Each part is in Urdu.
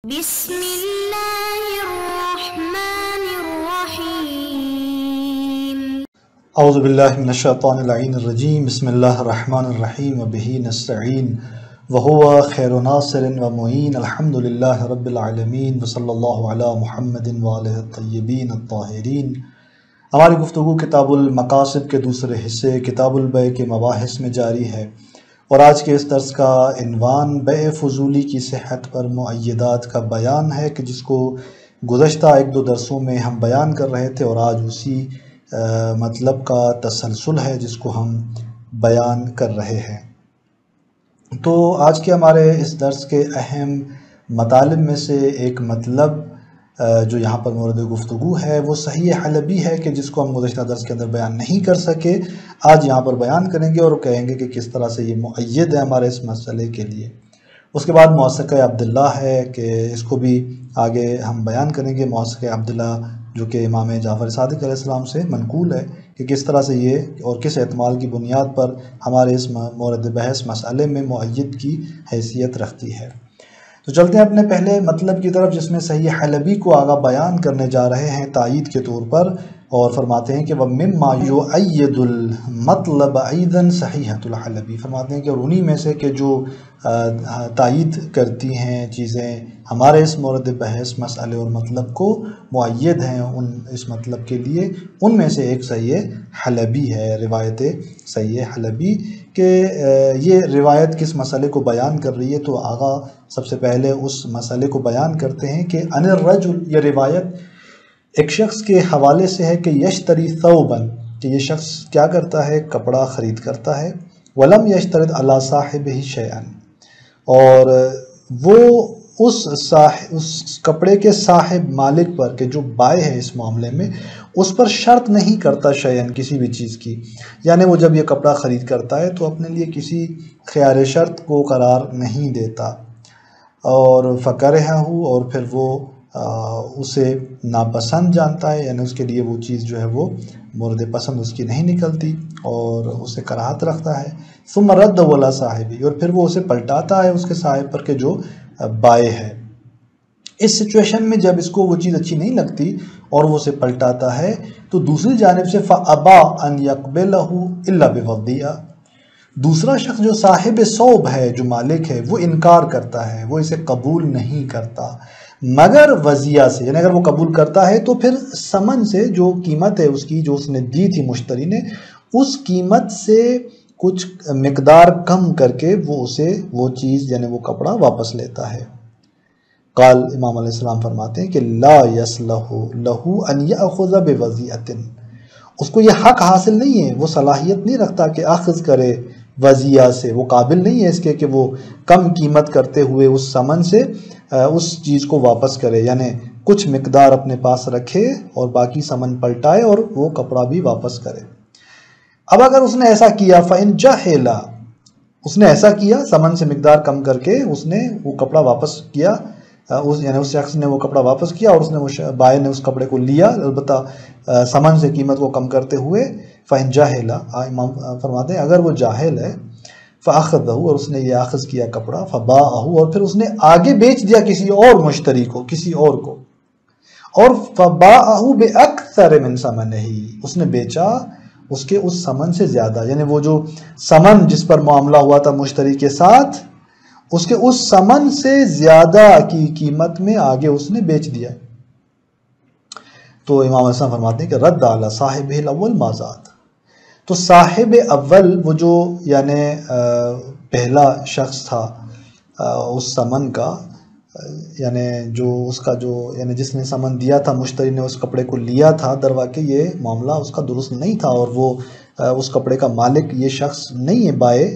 بسم اللہ الرحمن الرحیم اعوذ باللہ من الشیطان اللعین الرجیم بسم اللہ الرحمن الرحیم وبہ نستعین وہو خیر ناصر ومعین الحمدللہ رب العالمین وصلی اللہ علی محمد وآلہ الطیبین الطاہرین۔ ہماری گفتگو کتاب المقاصد کے دوسرے حصے کتاب البیع کے مباحث میں جاری ہے، اور آج کے اس درس کا عنوان بیع فضولی کی صحت پر معیدات کا بیان ہے، کہ جس کو گزشتہ ایک دو درسوں میں ہم بیان کر رہے تھے، اور آج اسی مطلب کا تسلسل ہے جس کو ہم بیان کر رہے ہیں۔ تو آج کے ہمارے اس درس کے اہم مطالب میں سے ایک مطلب جو یہاں پر مورد گفتگو ہے وہ صحیح حلبی ہے، کہ جس کو ہم گزشتہ درس کے اندر بیان نہیں کر سکے، آج یہاں پر بیان کریں گے اور کہیں گے کہ کس طرح سے یہ معید ہے ہمارے اس مسئلے کے لیے۔ اس کے بعد موثقہ عبداللہ ہے، کہ اس کو بھی آگے ہم بیان کریں گے۔ موثقہ عبداللہ جو کہ امام جعفر صادق علیہ السلام سے منقول ہے، کہ کس طرح سے یہ اور کس احتمال کی بنیاد پر ہمارے اس مورد بحث مسئلے میں معید کی حیثیت رکھتی ہے۔ تو چلتے ہیں اپنے پہلے مطلب کی طرف، جس میں صحیح حلبی کو آگے بیان کرنے جا رہے ہیں تائید کے طور پر، اور فرماتے ہیں کہ وَمِمَّا يُؤَيِّدُ الْمَطْلَبَ أَيْضًا صَحِيحَةُ الْحَلَبِ، فرماتے ہیں کہ اور انہی میں سے کہ جو تائید کرتی ہیں چیزیں ہمارے اس مورد بحث مسئلے اور مطلب کو معید ہیں اس مطلب کے لیے، ان میں سے ایک صحیح حلبی ہے، روایت صحیح حلبی، کہ یہ روایت کس مسئلے کو بیان کر رہی ہے۔ تو آغا سب سے پہلے اس مسئلے کو بیان کرتے ہیں کہ ان الرجل، یہ روایت ایک شخص کے حوالے سے ہے کہ یشتری ثوبا، کہ یہ شخص کیا کرتا ہے، کپڑا خرید کرتا ہے، ولم یشترط علی صاحبہ شیئا، اور وہ اس کپڑے کے صاحب مالک پر، کہ جو بائع ہے اس معاملے میں، اس پر شرط نہیں کرتا شیئا، کسی بھی چیز کی، یعنی وہ جب یہ کپڑا خرید کرتا ہے تو اپنے لیے کسی خیار شرط کو قرار نہیں دیتا، اور فکرہہ، اور پھر وہ اسے ناپسند جانتا ہے، یعنی اس کے لیے وہ چیز جو ہے وہ مورد پسند اس کی نہیں نکلتی اور اسے کراہت رکھتا ہے۔ ثم رد ولا صاحبی، اور پھر وہ اسے پلٹاتا ہے اس کے صاحب پر، کہ جو بائع ہے۔ اس سچویشن میں جب اس کو وہ چیز اچھی نہیں لگتی اور وہ اسے پلٹاتا ہے، تو دوسری جانب سے فَأَبَا أَن يَقْبِلَهُ إِلَّا بِوَضِّئَ، دوسرا شخص جو صاحب ثوب ہے، جو مالک ہے، وہ انکار کرتا ہے، وہ اسے قبول نہیں کرتا مگر وضیعہ سے، یعنی اگر وہ قبول کرتا ہے تو پھر ثمن سے، جو قیمت ہے اس کی جو اس نے دی تھی مشتری نے، اس قیمت سے کچھ مقدار کم کر کے وہ اسے وہ چیز یعنی وہ کپڑا واپس لیتا ہے۔ قال، امام علیہ السلام فرماتے ہیں کہ لا یصلح لہ ان یأخذ بوضیعۃ، اس کو یہ حق حاصل نہیں ہے، وہ صلاحیت نہیں رکھتا کہ اخذ کرے وضیعہ سے، وہ قابل نہیں ہے اس کے کہ وہ کم قیمت کرتے ہوئے اس ثمن سے اس چیز کو واپس کرے، یعنی کچھ مقدار اپنے پاس رکھے اور باقی ثمن پلٹائے اور وہ کپڑا بھی واپس کرے۔ اب اگر اس نے ایسا کیا، فَإِن جَهِلَ، اس نے ایسا کیا، ثمن سے مقدار کم کر کے اس نے وہ کپڑا واپس کیا، یعنی اس شخص نے وہ کپڑا واپس کیا اور اس نے بائع نے اس کپڑے کو لیا، البتہ ثمن سے قیمت کو کم کرتے ہوئے، فَإِن جَهِلَ، امام فرماتے ہیں اگر وہ جاہل ہے، فَأَخَذَهُ، اور اس نے یہ اخذ کیا کپڑا، فَبَاعَهُ، اور پھر اس نے آگے بیچ دیا کسی اور مشتری کو، کسی اور کو، اور فَبَاعَهُ بِأَكْثَرِ مِنْ ثَمَنِهِ، اس نے بیچا اس کے اس ثمن سے زیادہ، یعنی وہ جو ثمن جس پر معاملہ ہوا تھا مشتری کے ساتھ، اس کے اس ثمن سے زیادہ کی قیمت میں آگے اس نے بیچ دیا۔ تو امام حسن فرماتے ہیں کہ رد علی صاحب الاول ما زاد، تو صاحب اول وہ جو یعنی پہلا شخص تھا اس ثمن کا، یعنی جو اس کا جو یعنی جس نے ثمن دیا تھا، مشتری نے اس کپڑے کو لیا تھا، در واقع یہ معاملہ اس کا درست نہیں تھا، اور وہ اس کپڑے کا مالک یہ شخص نہیں ہے بائع،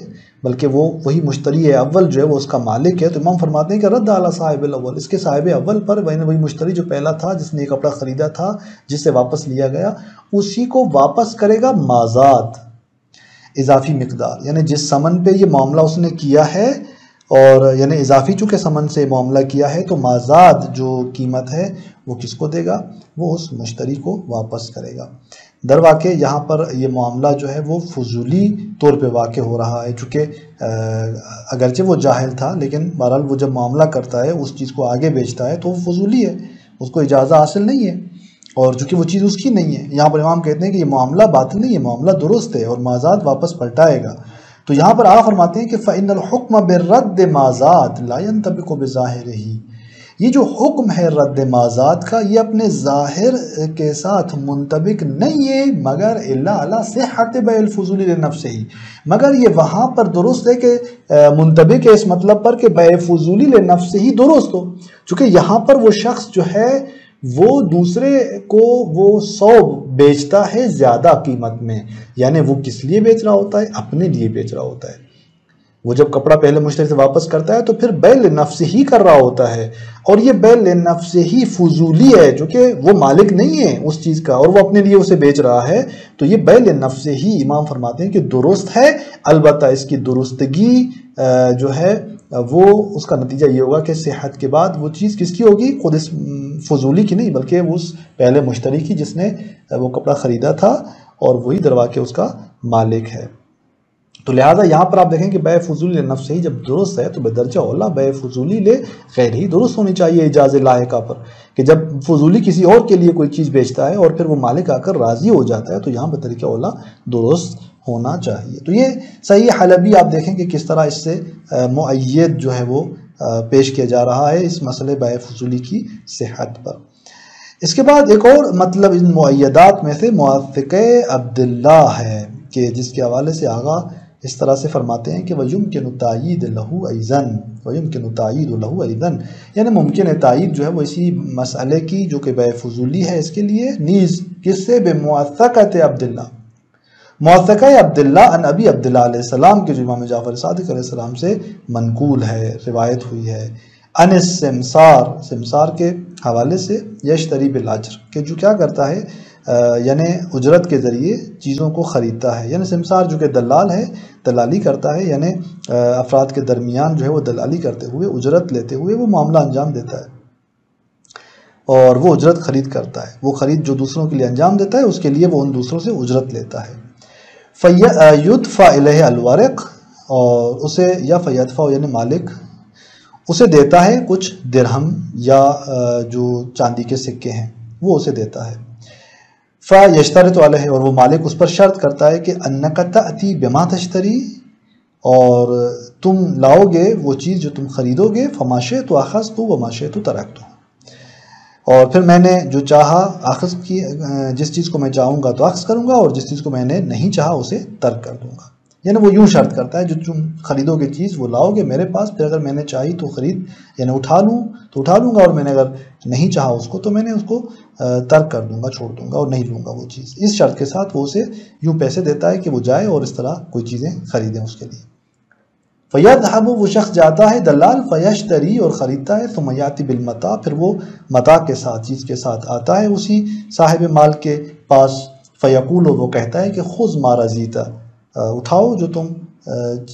بلکہ وہ وہی مشتری ہے اول جو ہے وہ اس کا مالک ہے۔ تو امام فرماتے ہیں کہ رد اعلی صاحب الاول، اس کے صاحب اول پر، وہی مشتری جو پہلا تھا جس نے یہ کپڑا خریدا تھا، جس سے واپس لیا گیا، اسی کو واپس کرے گا مازاد، اضافی مقدار، یعنی جس ثمن پہ یہ معاملہ اس نے کیا ہے، اور یعنی اضافی چونکہ ثمن سے معاملہ کیا ہے، تو مازاد جو قیمت ہے وہ کس کو دے گا، وہ اس مشتری کو واپس کرے گا۔ در واقع یہاں پر یہ معاملہ جو ہے وہ فضولی طور پہ واقع ہو رہا ہے، چونکہ اگرچہ وہ جاہل تھا لیکن بہرحال وہ جب معاملہ کرتا ہے اس چیز کو آگے بیچتا ہے تو وہ فضولی ہے، اس کو اجازت حاصل نہیں ہے، اور چونکہ وہ چیز اس کی نہیں ہے۔ یہاں پر امام کہتے ہیں کہ یہ معاملہ باطل نہیں ہے، معاملہ درست ہے اور مازاد واپس پلٹائے گا۔ تو یہاں پر آپ فرماتے ہیں کہ فَإِنَّ الْحُكْمَ بِالرَّدِّ مَازَاد لَا يَنْطَبِقُ بِظَاهِرِهِ، یہ جو حکم ہے رد مازاد کا یہ اپنے ظاہر کے ساتھ منطبق نہیں ہے مگر الا علی صحت بیع الفضول لنفسه، مگر یہ وہاں پر درست ہے کہ منطبق ہے اس مطلب پر کہ بیع فضولی لنفسه ہی درست ہو، چونکہ یہاں پر وہ شخص جو ہے وہ دوسرے کو وہ ثوب بیچتا ہے زیادہ قیمت میں، یعنی وہ کس لیے بیچ رہا ہوتا ہے؟ اپنے لیے بیچ رہا ہوتا ہے۔ وہ جب کپڑا پہلے مشتری سے واپس کرتا ہے تو پھر بیع لنفس ہی کر رہا ہوتا ہے، اور یہ بیع لنفس ہی فضولی ہے جو کہ وہ مالک نہیں ہے اس چیز کا اور وہ اپنے لیے اسے بیچ رہا ہے، تو یہ بیع لنفس ہی امام فرماتے ہیں کہ درست ہے، البتہ اس کی درستگی جو ہے وہ اس کا نتیجہ یہ ہوگا کہ صحت کے بعد وہ چیز کس کی ہوگی؟ خود اس فضولی کی نہیں بلکہ اس پہلے مشتری کی جس نے وہ کپڑا خریدا تھا اور وہی در واقع اس کا مالک ہے۔ تو لہٰذا یہاں پر آپ دیکھیں کہ بیع فضولی لنفس ہی جب درست ہے تو بدرجہ اولا بیع فضولی لے غیر ہی درست ہونی چاہیے اجازت لاحقہ پر، کہ جب فضولی کسی اور کے لیے کوئی چیز بیچتا ہے اور پھر وہ مالک آ کر راضی ہو جاتا ہے تو یہاں بطریقہ اولا درست ہونا چاہیے۔ تو یہ صحیح حلبی آپ دیکھیں کہ کس طرح اس سے مؤید جو ہے وہ پیش کیا جا رہا ہے اس مسئلے بیع فضولی کی صحت پر۔ اس کے بعد ایک اور مطلب ان مؤیدات میں سے موثقہ عبداللہ ہے کہ جس کے حوالے سے آغا اس طرح سے فرماتے ہیں کہ وَيُمْكِنُ تَعْيِيدُ لَهُ أَيْضًا وَيُمْكِنُ تَعْيِيدُ لَهُ أَيْضًا، یعنی ممکن ہے تائید جو ہے وہ اسی مسئلے کی جو کہ بیع فضولی ہے اس کے لیے نیز کس سے؟ بموثقۃ عبداللہ، موثقہ عبداللہ ان ابی عبداللہ علیہ السلام کے جو امام جعفر صادق علیہ السلام سے منقول ہے، روایت ہوئی ہے، ان السمسار، سمسار کے حوالے سے، یشتری بالاجر کہ جو کیا کرتا ہے یعنی اجرت کے ذریعے چیزوں کو خریدتا ہے، یعنی سمسار جو کہ دلال ہے، دلالی کرتا ہے، یعنی افراد کے درمیان جو ہے وہ دلالی کرتے ہوئے اجرت لیتے ہوئے وہ معاملہ انجام دیتا ہے اور وہ اجرت خرید کرتا ہے، وہ خرید جو دوسروں کے لیے انجام دیتا ہے اس کے لیے وہ ان دوسروں سے اجرت لیتا ہے۔ فَيُدْفَعُ إِلَيْهِ الْوَرِقُ، اور اسے یا فَيَدْفَعُ یعنی مالک اسے دیتا ہے کچھ درہم یا جو چاندی کے سکے ہیں وہ اسے دیتا ہے۔ فَيَشْتَرِطُ عَلَيْهِ، اور وہ مالک اس پر شرط کرتا ہے کہ أَنَّكَ تَأْتِي بِمَا تَشْتَرِي، اور تم لاؤ گے وہ چیز جو تم خریدو گے، فَمَا شِئْتُ أَخَذْتُ وَمَا شِئْتُ تَرَكْتُ، اور پھر میں نے جو چاہا اخذ کی، جس چیز کو میں چاہوں گا تو اخذ کروں گا اور جس چیز کو میں نے نہیں چاہا اسے ترک کر دوں گا۔ یعنی وہ یوں شرط کرتا ہے جو تم خریدو گے چیز وہ لاؤ گے میرے پاس، پھر اگر میں نے چاہی تو خرید یعنی اٹھا لوں تو اٹھا لوں گا، اور میں نے اگر نہیں چاہا اس کو تو میں نے اس کو ترک کر دوں گا، چھوڑ دوں گا اور نہیں لوں گا وہ چیز، اس شرط کے ساتھ وہ اسے یوں پیسے دیتا ہے کہ وہ جائے اور اس طرح کوئی چیزیں خریدیں اس کے لیے۔ فَيَذْهَبُ، وہ شخص جاتا ہے دلال، فَيَشْتَرِي، اور خریدتا ہے، ثُمَّ يَأْتِي بِالْمَتَاعِ، پھر وہ متاع کے ساتھ چیز کے ساتھ آتا ہے اسی صاحب مال کے پاس، فَيَقُولُ، وہ کہتا ہے کہ خُذْ مَا رَضِيتَ، اٹھاؤ جو تم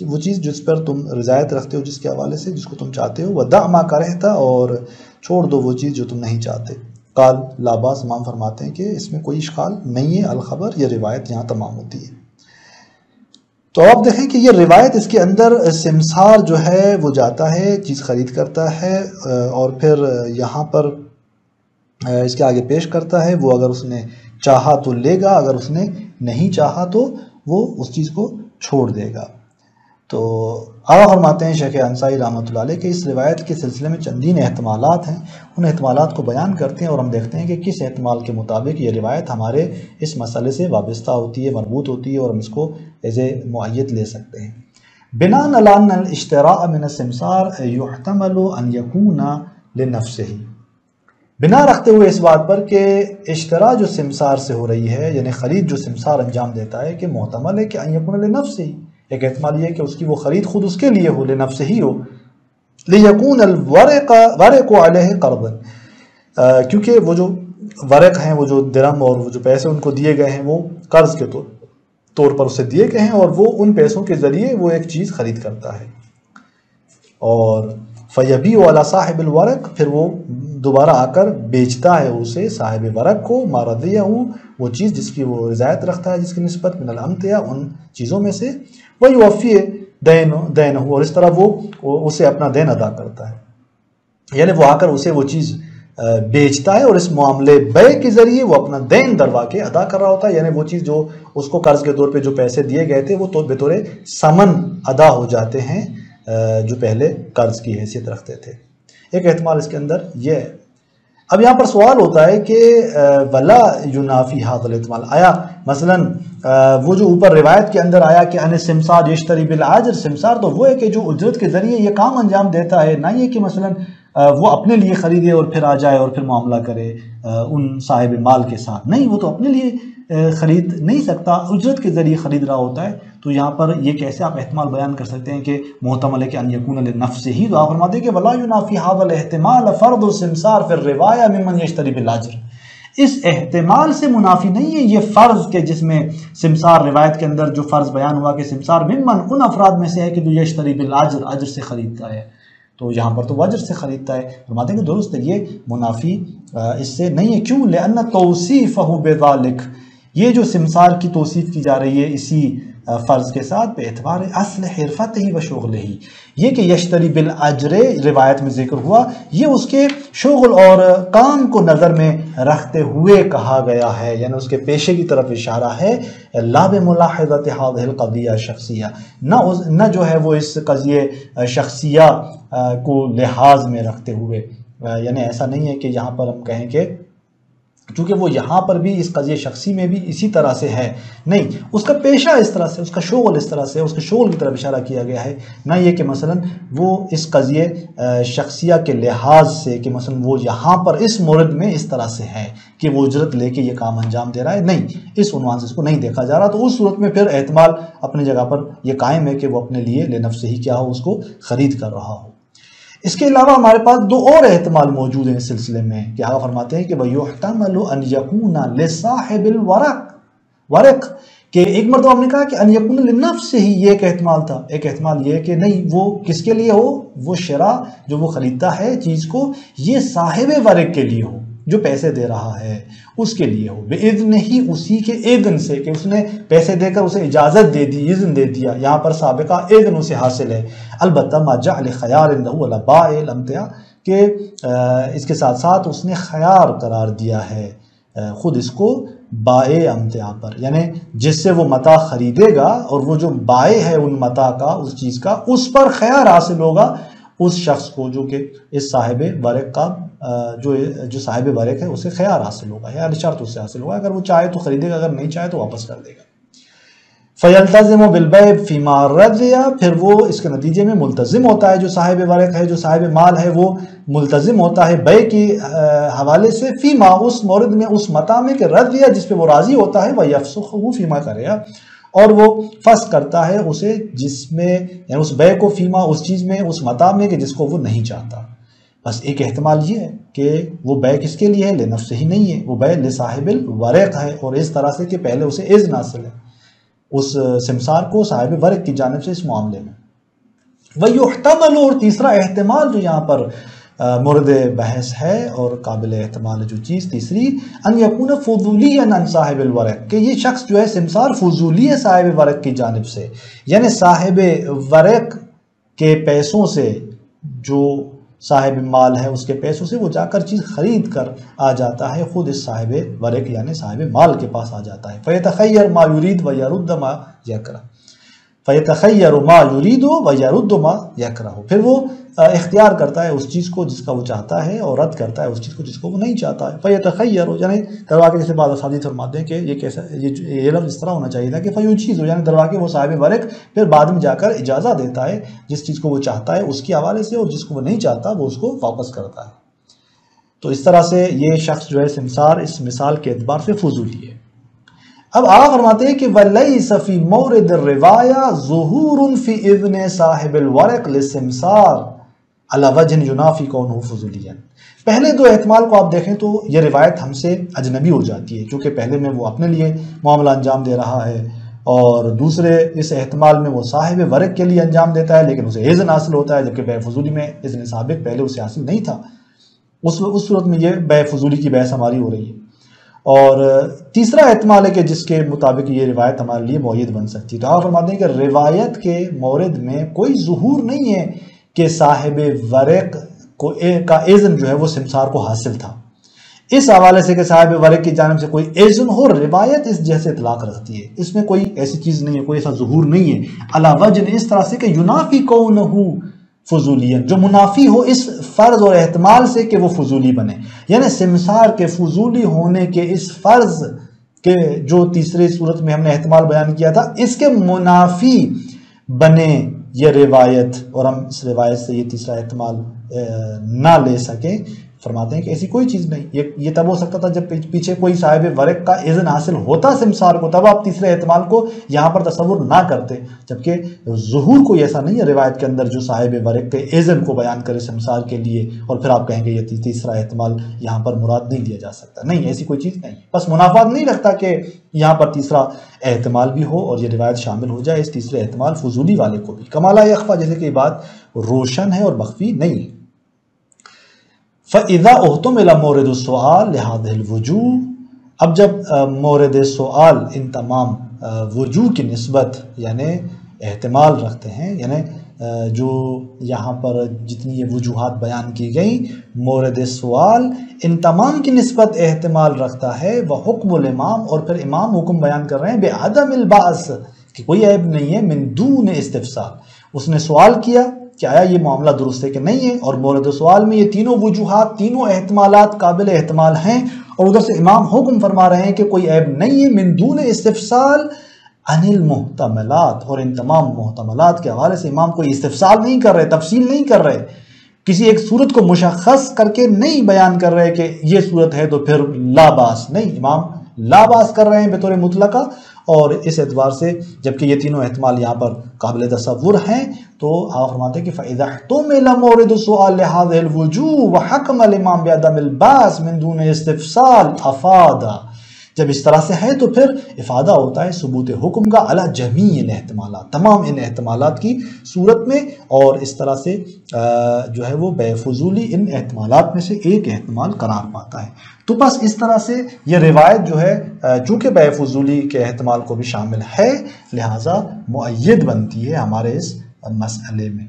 وہ چیز جس پر تم رضایت رکھتے ہو، جس کے حوالے سے جس کو تم چاہتے ہو، وَدَعْ مَا كَرِهْتَ، اور چھوڑ دو وہ چیز جو تم نہیں چاہتے۔ قال لا باس، امام فرماتے ہیں کہ اس میں کوئی اشکال نہیں ہے، الخبر، یہ روایت یہاں تمام ہوتی ہے۔ تو آپ دیکھیں کہ یہ روایت اس کے اندر سمسار جو ہے وہ جاتا ہے چیز خرید کرتا ہے اور پھر یہاں پر اس کے آگے پیش کرتا ہے وہ اگر اس نے چاہا تو لے گا، اگر اس نے نہیں چاہا تو وہ اس چیز کو چھوڑ دے گا۔ تو آگے فرماتے ہیں شیخ انصاری رحمۃ اللہ علیہ کہ اس روایت کے سلسلے میں چندین احتمالات ہیں، ان احتمالات کو بیان کرتے ہیں اور ہم دیکھتے ہیں کہ کس احتمال کے مطابق یہ روایت ہمارے اس مسئلے سے وابستہ ہوتی ہے، مربوط ہوتی ہے اور ہم اس کو ایز اے معیت لے سکتے ہیں۔ بناء علی ان الاشتراء من السمسار یحتمل ان یکون لنفسه، بنا رکھتے ہوئے اس بات پر کہ اشتراء جو سمسار سے ہو رہی ہے یعنی خرید جو سمسار انجام دیتا ہے کہ محتمل ہے کہ ان یکون لنفسه، ایک احتمال یہ ہے کہ اس کی وہ خرید خود اس کے لیے ہو، لنفسه ہی ہو، لیکون الورق علیہ قرضا، کیونکہ وہ جو ورق ہیں، وہ جو درہم اور وہ جو پیسے ان کو دیے گئے ہیں وہ قرض کے طور پر اسے دیے گئے ہیں اور وہ ان پیسوں کے ذریعے وہ ایک چیز خرید کرتا ہے، اور فیبیع علی صاحب الورق، پھر وہ دوبارہ آ کر بیچتا ہے اسے صاحب ورق کو، ما رضیہ، وہ چیز جس کی وہ رضایت رکھتا ہے، جس کی نسبت من الامتیا، ان چیزوں میں سے، ویوفی دینہ، اور اس طرح وہ اسے اپنا دین ادا کرتا ہے، یعنی وہ آ کر اسے وہ چیز بیچتا ہے اور اس معاملے بے کے ذریعے وہ اپنا دین دروا کے ادا کر رہا ہوتا ہے، یعنی وہ چیز جو اس کو قرض کے طور پہ جو پیسے دیے گئے تھے وہ تو بطور ثمن ادا ہو جاتے ہیں جو پہلے قرض کی حیثیت رکھتے تھے۔ ایک احتمال اس کے اندر یہ ہے۔ اب یہاں پر سوال ہوتا ہے کہ ولا ینافی ھذا الاحتمال، آیا مثلا وہ جو اوپر روایت کے اندر آیا کہ ان سمسار یشتری بالعاجر، سمسار تو وہ ہے کہ جو اجرت کے ذریعے یہ کام انجام دیتا ہے، نہ یہ کہ مثلا وہ اپنے لیے خریدے اور پھر آ جائے اور پھر معاملہ کرے ان صاحب مال کے ساتھ، نہیں، وہ تو اپنے لیے خرید نہیں سکتا، اجرت کے ذریعے خرید رہا ہوتا ہے۔ تو یہاں پر یہ کیسے آپ احتمال بیان کر سکتے ہیں کہ محتمل ہے کہ ان یکون لنفسہ ہی، تو آپ فرماتے ہیں کہ ولا ینافی ھذا الاحتمال فرض السمسار فی الروایہ ممن یشتری بالاجر، اس احتمال سے منافی نہیں ہے یہ فرض کہ جس میں سمسار، روایت کے اندر جو فرض بیان ہوا کہ سمسار ممن ان افراد میں سے ہے کہ جو یشتری بالاجر، اجر سے خریدتا ہے، تو یہاں پر تو وہ اجر سے خریدتا ہے، فرماتے ہیں کہ درست ہے، یہ منافی اس سے نہیں ہے۔ کیوں؟ لأن توصیفہ بذالک، یہ جو سمسار کی توصیف کی جا رہی ہے اسی فرض کے ساتھ بے اعتبار اصل حرفت ہی و شغل ہی، یہ کہ یشتری بالاجر روایت میں ذکر ہوا، یہ اس کے شغل اور کام کو نظر میں رکھتے ہوئے کہا گیا ہے، یعنی اس کے پیشے کی طرف اشارہ ہے، لا بملاحظۃ ھذہ القضیہ شخصیہ، نہ جو ہے وہ اس قضیے شخصیہ کو لحاظ میں رکھتے ہوئے، یعنی ایسا نہیں ہے کہ یہاں پر ہم کہیں کہ چونکہ وہ یہاں پر بھی اس قضیہ شخصی میں بھی اسی طرح سے ہے، نہیں، اس کا پیشہ اس طرح سے، اس کا شغل اس طرح سے، اس کے شغل کی طرف اشارہ کیا گیا ہے، نہ یہ کہ مثلا وہ اس قضیے شخصیہ کے لحاظ سے کہ مثلا وہ یہاں پر اس مورد میں اس طرح سے ہے کہ وہ اجرت لے کے یہ کام انجام دے رہا ہے، نہیں، اس عنوان سے اس کو نہیں دیکھا جا رہا، تو اس صورت میں پھر احتمال اپنی جگہ پر یہ قائم ہے کہ وہ اپنے لیے لنفسہ ہی کیا ہو، اس کو خرید کر رہا ہو۔ اس کے علاوہ ہمارے پاس دو اور احتمال موجود ہیں اس سلسلے میں کہ آقا فرماتے ہیں کہ وَيُحْتَمَلُ أَنْ يَكُونَ لِصَاحِبِ الْوَرَقِ، کہ ایک مرتبہ ہم نے کہا کہ أَنْ يَكُونَ لِنَفْسِهِ، یہ ایک احتمال تھا، ایک احتمال یہ ہے کہ نہیں، وہ کس کے لیے ہو، وہ شرا جو وہ خریدتا ہے چیز کو، یہ صاحب ورق کے لیے ہو، جو پیسے دے رہا ہے اس کے لیے ہو، بِإِذْنِ ہی، اسی کے اذن سے، کہ اس نے پیسے دے کر اسے اجازت دے دی، اذن دے دیا، یہاں پر سابقہ اذن اسے حاصل ہے، البتہ ما جعل خیار عنده علی بائع الامتع، کہ اس کے ساتھ ساتھ اس نے خیار قرار دیا ہے خود اس کو بائع امتع پر، یعنی جس سے وہ متاع خریدے گا اور وہ جو بائع ہے ان متاع کا، اس چیز کا، اس پر خیار حاصل ہوگا اس شخص کو جو کہ اس صاحب ورق کا جو صاحب ورق ہے اسے خیار حاصل ہوگا، یعنی شرط اس سے حاصل ہوگا، اگر وہ چاہے تو خریدے گا، اگر نہیں چاہے تو واپس کر دے گا۔ فَيَلْتَزِمُ بِالْبَيْعِ فِيمَا رَضِيَ، پھر وہ اس کے نتیجے میں ملتزم ہوتا ہے، جو صاحب ورق ہے، جو صاحب مال ہے، وہ ملتزم ہوتا ہے بیع کے حوالے سے، فیما، اس مورد میں، اس متاع میں، کہ رضیہ جس پہ وہ راضی ہوتا ہے، وَيَفْسُخُهُ فِيمَا کَرِیَ، اور وہ فسخ کرتا ہے اسے جس میں، یعنی اس بیع کو، فیما، اس چیز میں، اس متاع میں کہ جس کو وہ نہیں چاہتا۔ بس ایک احتمال یہ ہے کہ وہ بیع کس کے لیے ہے، لنفسہ ہی نہیں ہے، وہ بیع لصاحب الورق ہے، اور اس طرح سے کہ پہلے اسے اذن حاصل ہے اس سمسار کو صاحب ورق کی جانب سے اس معاملے میں۔ وَيُحْتَمَلُ، اور تیسرا احتمال جو یہاں پر مورد بحث ہے اور قابل احتمال جو چیز تیسری، ان یکون فضولیاً عن صاحب الورق، کہ یہ شخص جو ہے سمسار فضولی ہے صاحب ورق کی جانب سے، یعنی صاحب ورق کے پیسوں سے، جو صاحب مال ہے اس کے پیسوں سے وہ جا کر چیز خرید کر آ جاتا ہے، خود اس صاحب ورق یعنی صاحب مال کے پاس آ جاتا ہے۔ فَيَتَخَيَّرُ مَا يُرِيدُ وَيَرُدُّ مَا يَكْرَهُ، فَيَتَخَيَّرُ مَا يُرِيدُ وَيَرُدُّ مَا يَكْرَهُ، پھر وہ اختیار کرتا ہے اس چیز کو جس کا وہ چاہتا ہے اور رد کرتا ہے اس چیز کو جس کو وہ نہیں چاہتا ہے۔ فَيَتَخَيَّرُ، یعنی درواقع جیسے بعض اساتذہ فرماتے ہیں کہ یہ کیسا، یہ لفظ اس طرح ہونا چاہیے تھا کہ فَيُجِيزُ، یعنی درواقع وہ صاحب ورق پھر بعد میں جا کر اجازہ دیتا ہے جس چیز کو وہ چاہتا ہے اس کے حوالے سے، اور جس کو وہ نہیں چاہتا وہ اس کو واپس کرتا ہے۔ تو اس طرح سے یہ شخص جو ہے سمسار اس مثال کے اعتبار سے فضولی ہے۔ اب آپ فرماتے ہیں کہ وَلَيْسَ فِي مَوْرِدِ الرِّوَایَةِ ظُهُورٌ فِي إِذْنِ صَاحِبِ الْوَرَقِ لِلسِّمْسَارِ عَلَى وَجْهٍ يُنَافِي كَوْنُهُ فُضُولِيًّا۔ پہلے دو احتمال کو آپ دیکھیں تو یہ روایت ہم سے اجنبی ہو جاتی ہے، کیونکہ پہلے میں وہ اپنے لیے معاملہ انجام دے رہا ہے، اور دوسرے اس احتمال میں وہ صاحب ورق کے لیے انجام دیتا ہے لیکن اسے اذن حاصل ہوتا ہے، جبکہ بیع فضولی میں اذن سابق پہلے اسے حاصل نہیں تھا۔ اس صورت میں یہ بے فضولی کی بحث ہماری ہو رہی ہے۔ اور تیسرا احتمال ہے کہ جس کے مطابق یہ روایت ہمارے لیے مؤید بن سکتی ہے۔ تو آپ فرماتے ہیں کہ روایت کے مورد میں کوئی ظہور نہیں ہے کہ صاحب ورق کا اذن جو ہے وہ سمسار کو حاصل تھا۔ اس حوالے سے کہ صاحب ورق کی جانب سے کوئی اذن ہو، روایت اس جیسے اطلاق رکھتی ہے، اس میں کوئی ایسی چیز نہیں ہے، کوئی ایسا ظہور نہیں ہے علی وجہ اس طرح سے کہ ینافی کونہ فضولین، جو منافی ہو اس فرض اور احتمال سے کہ وہ فضولی بنے، یعنی سمسار کے فضولی ہونے کے اس فرض کے جو تیسری صورت میں ہم نے احتمال بیان کیا تھا، اس کے منافی بنے یہ روایت، اور ہم اس روایت سے یہ تیسرا احتمال نہ لے سکیں۔ فرماتے ہیں کہ ایسی کوئی چیز نہیں، یہ تب ہو سکتا تھا جب پیچھے کوئی صاحب ورق کا اذن حاصل ہوتا سمسار کو، تب آپ تیسرے احتمال کو یہاں پر تصور نہ کرتے، جبکہ ظہور کوئی ایسا نہیں ہے روایت کے اندر جو صاحب ورق کے اذن کو بیان کرے سمسار کے لیے، اور پھر آپ کہیں گے یہ تیسرا احتمال یہاں پر مراد نہیں لیا جا سکتا۔ نہیں، ایسی کوئی چیز نہیں، بس منافات نہیں رکھتا کہ یہاں پر تیسرا احتمال بھی ہو اور یہ روایت شامل ہو جائے اس تیسرے احتمال فضولی والے کو بھی۔ کما لا یخفی، جیسے کہ یہ بات روشن ہے اور مخفی نہیں ہے۔ فَإِذَا اُحْتُمِلَ مَوْرِدُ السُّؤَالِ لِهَذِهِ الْوُجُوهِ، اب جب مورد سوال ان تمام وجوہ کی نسبت یعنی احتمال رکھتے ہیں، یعنی جو یہاں پر جتنی یہ وجوہات بیان کی گئی، مورد سوال ان تمام کی نسبت احتمال رکھتا ہے، وَحُکْمُ الْإِمَامِ، اور پھر امام حکم بیان کر رہے ہیں بِعَدَمِ الْبَعْثِ، کہ کوئی عیب نہیں ہے، مِن دون استفسال، اس نے سوال کیا کہ آیا یہ معاملہ درست ہے کہ نہیں ہے، اور مورد سوال میں یہ تینوں وجوہات، تینوں احتمالات قابل احتمال ہیں، اور ادھر سے امام حکم فرما رہے ہیں کہ کوئی عیب نہیں ہے، من دون استفسال عن المحتملات، اور ان تمام محتملات کے حوالے سے امام کوئی استفسال نہیں کر رہے، تفصیل نہیں کر رہے، کسی ایک صورت کو مشخص کر کے نہیں بیان کر رہے کہ یہ صورت ہے تو پھر لا باس، نہیں، امام لا باس کر رہے ہیں بطور مطلقہ۔ اور اس اعتبار سے جبکہ یہ تینوں احتمال یہاں پر قابل تصور ہیں، تو آپ فرماتے ہیں کہ فَإِذَا احْتُمِلَ مَوْرِدُ السُّؤَالِ لِهَذِهِ الْوُجُوهِ وَحَكَمَ الْإِمَامُ بِعَدَمِ الْبَعْثِ مِن دُونِ اسْتِفْصَالٍ أَفَادَ، جب اس طرح سے ہے تو پھر افادہ ہوتا ہے ثبوت حکم کا علی جمیع الاحتمالات، تمام ان احتمالات کی صورت میں، اور اس طرح سے جو ہے وہ بے فضولی ان احتمالات میں سے ایک احتمال قرار پاتا ہے۔ تو بس اس طرح سے یہ روایت جو ہے چونکہ بے فضولی کے احتمال کو بھی شامل ہے، لہٰذا مؤید بنتی ہے ہمارے اس مسئلے میں۔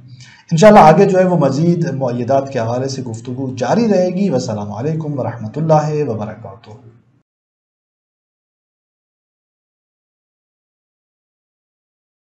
انشاءاللہ آگے جو ہے وہ مزید مؤیدات کے حوالے سے گفتگو جاری رہے گی۔ والسلام علیکم ورحمۃ اللہ وبرکاتہ۔